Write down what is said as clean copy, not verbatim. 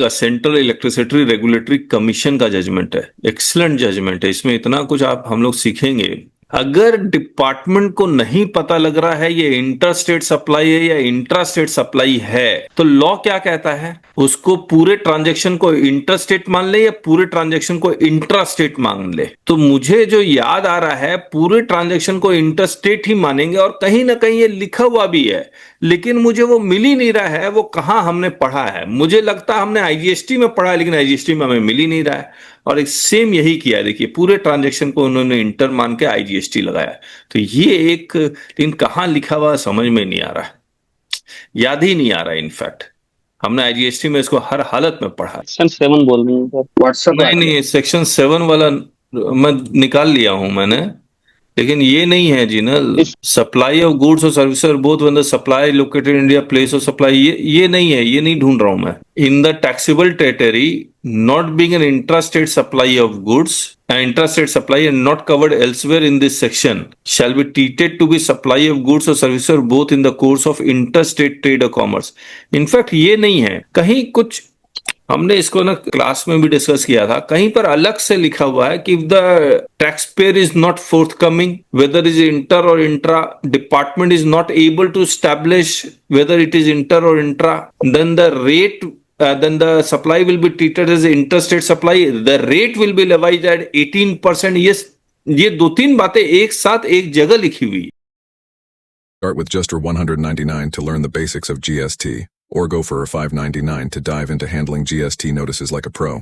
Central electricity regulatory commission का judgement है, excellent judgement है। इसमें इतना कुछ आप हम लोग सीखेंगे। अगर डिपार्टमेंट को नहीं पता लग रहा है ये इंटर स्टेट सप्लाई है या इंट्रा स्टेट सप्लाई है, तो लॉ क्या कहता है, उसको पूरे ट्रांजैक्शन को इंटर स्टेट मान ले या पूरे ट्रांजैक्शन को इंट्रा स्टेट मान ले। तो मुझे जो याद आ रहा है पूरे ट्रांजैक्शन को इंटर स्टेट ही मानेंगे, और कहीं ना कहीं ये लिखा हुआ भी है, लेकिन मुझे वो मिल ही नहीं रहा है। वो कहां हमने पढ़ा है, मुझे लगता है हमने आईजीएसटी में पढ़ा है, लेकिन आईजीएसटी में हमें मिल ही नहीं रहा है। और एक सेम यही किया है, देखिए पूरे ट्रांजैक्शन को उन्होंने इंटर मान के आईजीएसटी लगाया। तो ये एक, लेकिन कहां लिखा हुआ समझ में नहीं आ रहा है, याद ही नहीं आ रहा है। इनफैक्ट हमने आईजीएसटी में इसको हर हालत में पढ़ा है। सेक्शन 7 बोल रही हूँ सर, व्हाट्सएप नहीं, सेक्शन 7 वाला मैं निकाल लिया हूं मैंने, लेकिन ये नहीं है जी ना। सप्लाई ऑफ गुड्स और services both when the supply located in India place of supply, ये नहीं है, ये नहीं ढूंढ रहा हूं मैं। In the taxable territory not being an intrastate supply of goods, intrastate supply and not covered elsewhere in this section shall be treated to be supply of goods और services both in the course of interstate trade और commerce. In fact ये नहीं है, कहीं कुछ हमने इसको ना क्लास में भी डिस्कस किया था, कहीं पर अलग से लिखा हुआ है कि if the taxpayer is not forthcoming whether is inter or intra, department is not able to establish whether it is inter or intra, then the rate then the supply will be treated as interstate supply, the rate will be levied at 18%। ये दो तीन बातें एक साथ एक जगह लिखी हुई है। Start with just for $199 to learn the basics of GST, or go for a $599 to dive into handling GST notices like a pro.